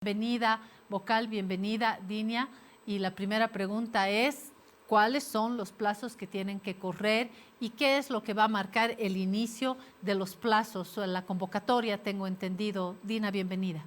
Bienvenida, vocal, bienvenida, Dinia. Y la primera pregunta es, ¿cuáles son los plazos que tienen que correr y qué es lo que va a marcar el inicio de los plazos? La convocatoria, tengo entendido. Dina, bienvenida.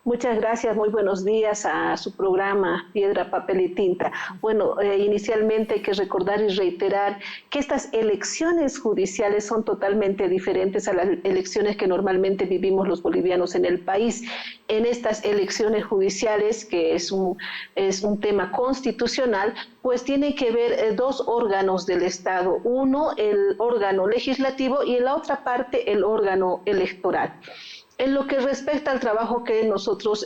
Muchas gracias, muy buenos días a su programa Piedra, Papel y Tinta. Bueno, inicialmente hay que recordar y reiterar que estas elecciones judiciales son totalmente diferentes a las elecciones que normalmente vivimos los bolivianos en el país. En estas elecciones judiciales, que es un tema constitucional, pues tiene que ver dos órganos del Estado. Uno, el órgano legislativo y en la otra parte el órgano electoral. En lo que respecta al trabajo que nosotros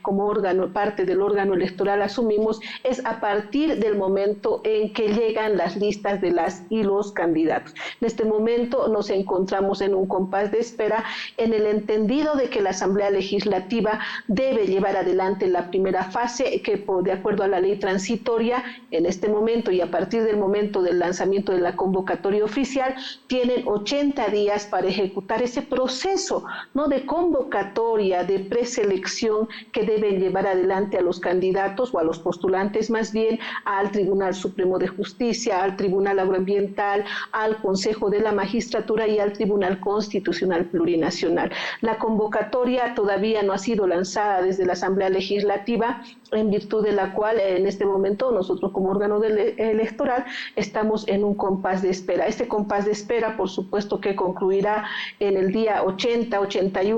como órgano, parte del órgano electoral asumimos, es a partir del momento en que llegan las listas de las y los candidatos. En este momento nos encontramos en un compás de espera en el entendido de que la Asamblea Legislativa debe llevar adelante la primera fase que de acuerdo a la ley transitoria en este momento y a partir del momento del lanzamiento de la convocatoria oficial tienen 80 días para ejecutar ese proceso, ¿no?, de convocatoria, de preselección que deben llevar adelante a los candidatos o a los postulantes más bien al Tribunal Supremo de Justicia, al Tribunal Agroambiental, al Consejo de la Magistratura y al Tribunal Constitucional Plurinacional. La convocatoria todavía no ha sido lanzada desde la Asamblea Legislativa, en virtud de la cual en este momento nosotros como órgano electoral estamos en un compás de espera. Este compás de espera, por supuesto, que concluirá en el día 80-81,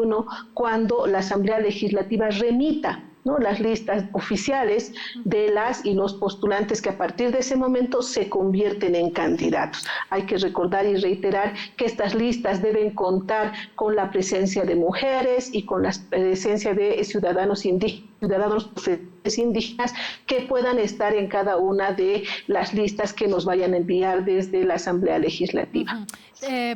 cuando la Asamblea Legislativa remita, ¿no?, las listas oficiales de las y los postulantes que a partir de ese momento se convierten en candidatos. Hay que recordar y reiterar que estas listas deben contar con la presencia de mujeres y con la presencia de ciudadanos indígenas que puedan estar en cada una de las listas que nos vayan a enviar desde la Asamblea Legislativa.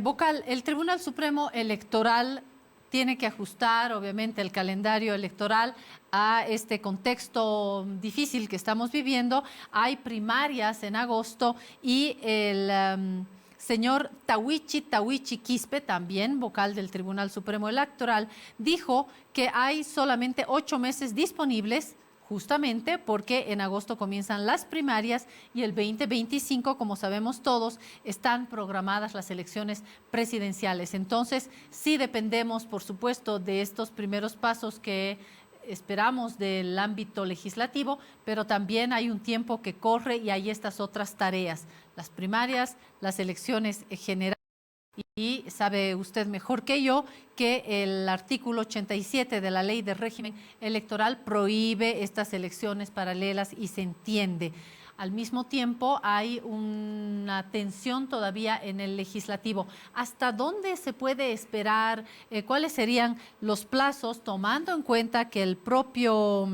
Vocal, el Tribunal Supremo Electoral tiene que ajustar, obviamente, el calendario electoral a este contexto difícil que estamos viviendo. Hay primarias en agosto y el señor Tawichi Quispe, también vocal del Tribunal Supremo Electoral, dijo que hay solamente 8 meses disponibles justamente porque en agosto comienzan las primarias y el 2025, como sabemos todos, están programadas las elecciones presidenciales. Entonces, sí dependemos, por supuesto, de estos primeros pasos que esperamos del ámbito legislativo, pero también hay un tiempo que corre y hay estas otras tareas, las primarias, las elecciones generales. Y sabe usted mejor que yo que el artículo 87 de la Ley de Régimen Electoral prohíbe estas elecciones paralelas y se entiende. Al mismo tiempo hay una tensión todavía en el legislativo. ¿Hasta dónde se puede esperar? ¿Cuáles serían los plazos, tomando en cuenta que el propio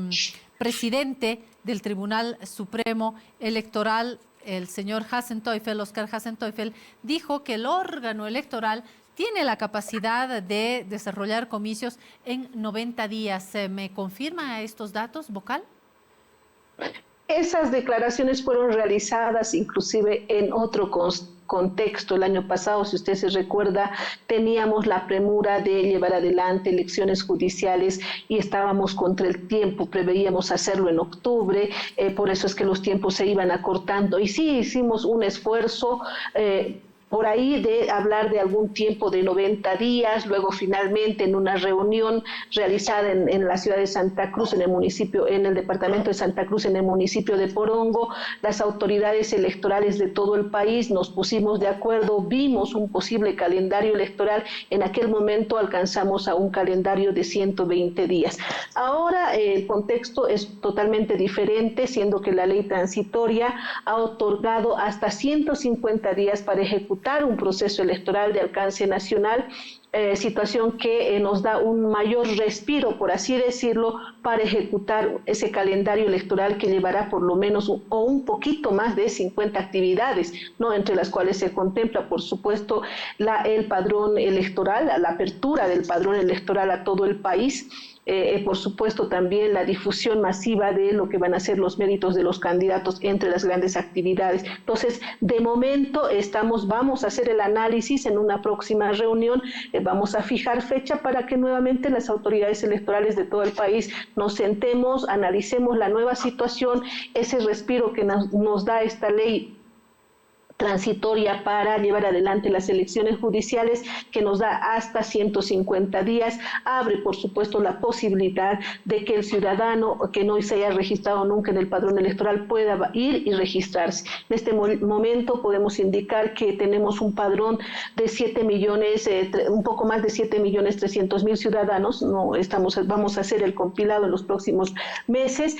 presidente del Tribunal Supremo Electoral, el señor Oscar Hassenteufel, dijo que el órgano electoral tiene la capacidad de desarrollar comicios en 90 días. ¿Me confirma estos datos, vocal? Esas declaraciones fueron realizadas inclusive en otro contexto. El año pasado, si usted se recuerda, teníamos la premura de llevar adelante elecciones judiciales y estábamos contra el tiempo, preveíamos hacerlo en octubre, por eso es que los tiempos se iban acortando. Y sí hicimos un esfuerzo por ahí de hablar de algún tiempo de 90 días, luego finalmente en una reunión realizada en la ciudad de Santa Cruz, en el departamento de Santa Cruz, en el municipio de Porongo, las autoridades electorales de todo el país nos pusimos de acuerdo, vimos un posible calendario electoral, en aquel momento alcanzamos a un calendario de 120 días. Ahora el contexto es totalmente diferente, siendo que la ley transitoria ha otorgado hasta 150 días para ejecutar un proceso electoral de alcance nacional, situación que nos da un mayor respiro, por así decirlo, para ejecutar ese calendario electoral que llevará por lo menos o un poquito más de 50 actividades, ¿no?, entre las cuales se contempla, por supuesto, el padrón electoral, la apertura del padrón electoral a todo el país, por supuesto también la difusión masiva de lo que van a ser los méritos de los candidatos entre las grandes actividades. Entonces, de momento vamos a hacer el análisis en una próxima reunión, vamos a fijar fecha para que nuevamente las autoridades electorales de todo el país nos sentemos, analicemos la nueva situación, ese respiro que nos da esta ley transitoria para llevar adelante las elecciones judiciales, que nos da hasta 150 días, abre por supuesto la posibilidad de que el ciudadano que no se haya registrado nunca en el padrón electoral pueda ir y registrarse. En este momento podemos indicar que tenemos un padrón de 7 millones, un poco más de 7.300.000 ciudadanos, vamos a hacer el compilado en los próximos meses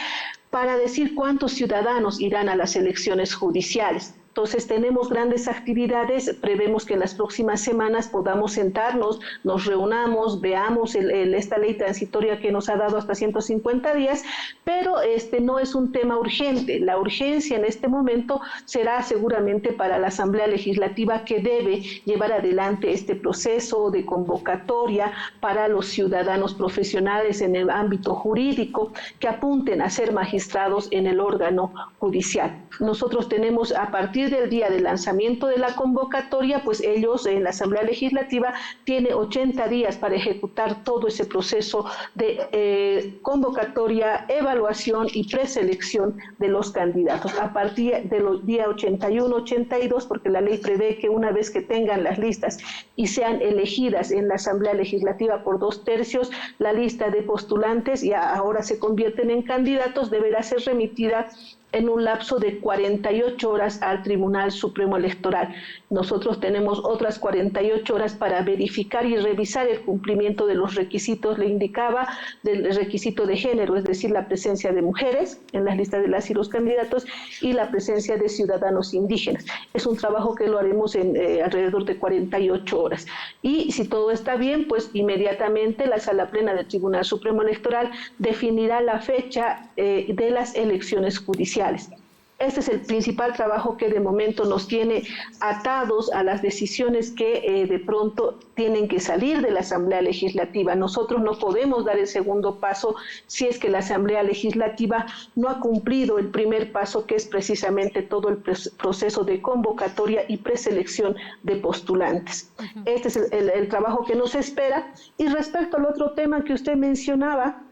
para decir cuántos ciudadanos irán a las elecciones judiciales. Entonces tenemos grandes actividades, prevemos que en las próximas semanas podamos sentarnos, nos reunamos, veamos esta ley transitoria que nos ha dado hasta 150 días, pero no es un tema urgente. La urgencia en este momento será seguramente para la Asamblea Legislativa, que debe llevar adelante este proceso de convocatoria para los ciudadanos profesionales en el ámbito jurídico que apunten a ser magistrados en el órgano judicial. Nosotros tenemos, a partir del día de lanzamiento de la convocatoria, pues ellos en la Asamblea Legislativa tiene 80 días para ejecutar todo ese proceso de convocatoria, evaluación y preselección de los candidatos. A partir de los días 81, 82, porque la ley prevé que una vez que tengan las listas y sean elegidas en la Asamblea Legislativa por 2/3, la lista de postulantes y ahora se convierten en candidatos, deberá ser remitida en un lapso de 48 horas al Tribunal Supremo Electoral. Nosotros tenemos otras 48 horas para verificar y revisar el cumplimiento de los requisitos, le indicaba, del requisito de género, es decir, la presencia de mujeres en las listas de las y los candidatos y la presencia de ciudadanos indígenas. Es un trabajo que lo haremos en alrededor de 48 horas. Y si todo está bien, pues inmediatamente la Sala Plena del Tribunal Supremo Electoral definirá la fecha de las elecciones judiciales. Este es el principal trabajo que de momento nos tiene atados a las decisiones que de pronto tienen que salir de la Asamblea Legislativa. Nosotros no podemos dar el segundo paso si es que la Asamblea Legislativa no ha cumplido el primer paso, que es precisamente todo el proceso de convocatoria y preselección de postulantes. Este es el trabajo que nos espera. Y respecto al otro tema que usted mencionaba,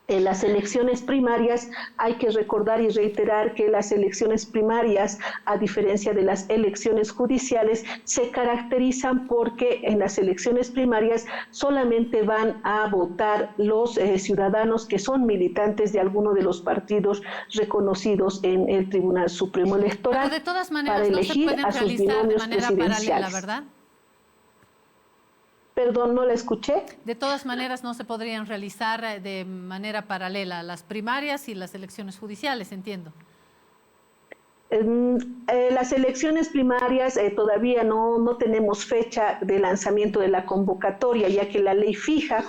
en las elecciones primarias, hay que recordar y reiterar que las elecciones primarias, a diferencia de las elecciones judiciales, se caracterizan porque en las elecciones primarias solamente van a votar los ciudadanos que son militantes de alguno de los partidos reconocidos en el Tribunal Supremo Electoral. Pero de todas maneras para elegir no se pueden realizar de manera paralela, ¿verdad? Perdón, no la escuché. De todas maneras, no se podrían realizar de manera paralela las primarias y las elecciones judiciales, entiendo. Las elecciones primarias todavía no tenemos fecha de lanzamiento de la convocatoria, ya que la ley fija,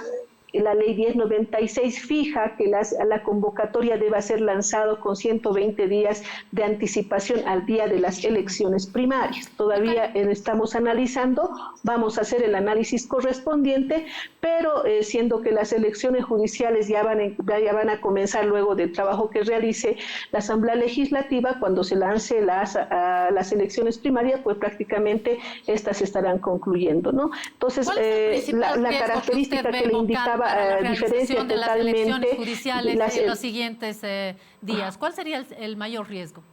la ley 1096 fija que la convocatoria deba ser lanzado con 120 días de anticipación al día de las elecciones primarias. Todavía estamos analizando, vamos a hacer el análisis correspondiente, pero siendo que las elecciones judiciales ya van a comenzar luego del trabajo que realice la Asamblea Legislativa, cuando se lance las elecciones primarias, pues prácticamente estas estarán concluyendo, ¿no? Entonces, la característica que le indicaba diferencia de las elecciones judiciales en los siguientes días. ¿Cuál sería el mayor riesgo?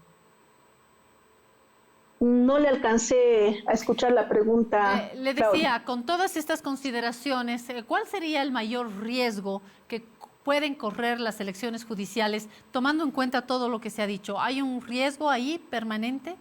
No le alcancé a escuchar la pregunta. Le decía, con todas estas consideraciones, ¿cuál sería el mayor riesgo que pueden correr las elecciones judiciales, tomando en cuenta todo lo que se ha dicho? ¿Hay un riesgo ahí permanente?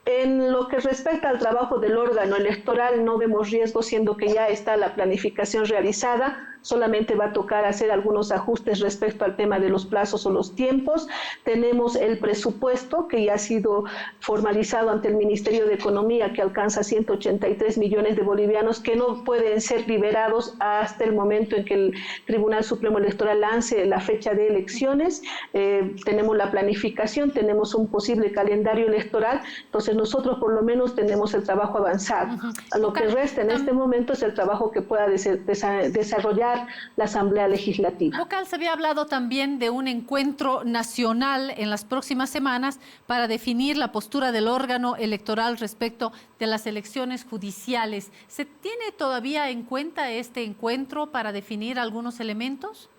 En lo que respecta al trabajo del órgano electoral, no vemos riesgo, siendo que ya está la planificación realizada. Solamente va a tocar hacer algunos ajustes respecto al tema de los plazos o los tiempos. Tenemos el presupuesto que ya ha sido formalizado ante el Ministerio de Economía, que alcanza 183 millones de bolivianos, que no pueden ser liberados hasta el momento en que el Tribunal Supremo Electoral lance la fecha de elecciones. Tenemos la planificación, tenemos un posible calendario electoral, entonces nosotros por lo menos tenemos el trabajo avanzado. Lo que resta en este momento es el trabajo que pueda desarrollar la Asamblea Legislativa. Vocal, se había hablado también de un encuentro nacional en las próximas semanas para definir la postura del órgano electoral respecto de las elecciones judiciales. ¿Se tiene todavía en cuenta este encuentro para definir algunos elementos?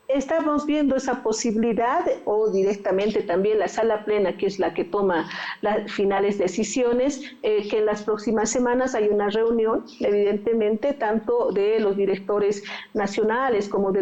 Estamos viendo esa posibilidad o directamente también la sala plena, que es la que toma las finales decisiones, que en las próximas semanas hay una reunión, evidentemente, tanto de los directores nacionales como de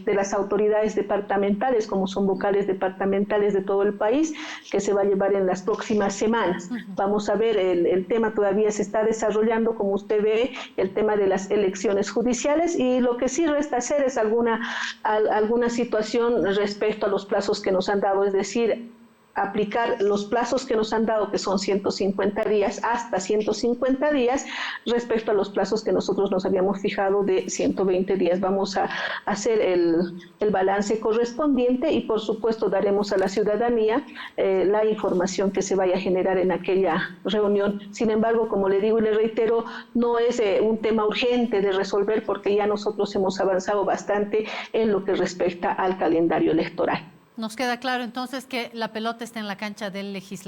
las autoridades departamentales, como son vocales departamentales de todo el país, que se va a llevar en las próximas semanas. Vamos a ver, el tema todavía se está desarrollando, como usted ve, el tema de las elecciones judiciales, y lo que sí resta hacer es alguna situación respecto a los plazos que nos han dado, es decir, aplicar los plazos que nos han dado, que son 150 días, hasta 150 días, respecto a los plazos que nosotros nos habíamos fijado de 120 días. Vamos a hacer el balance correspondiente y, por supuesto, daremos a la ciudadanía la información que se vaya a generar en aquella reunión. Sin embargo, como le digo y le reitero, no es un tema urgente de resolver porque ya nosotros hemos avanzado bastante en lo que respecta al calendario electoral. Nos queda claro entonces que la pelota está en la cancha del legislador.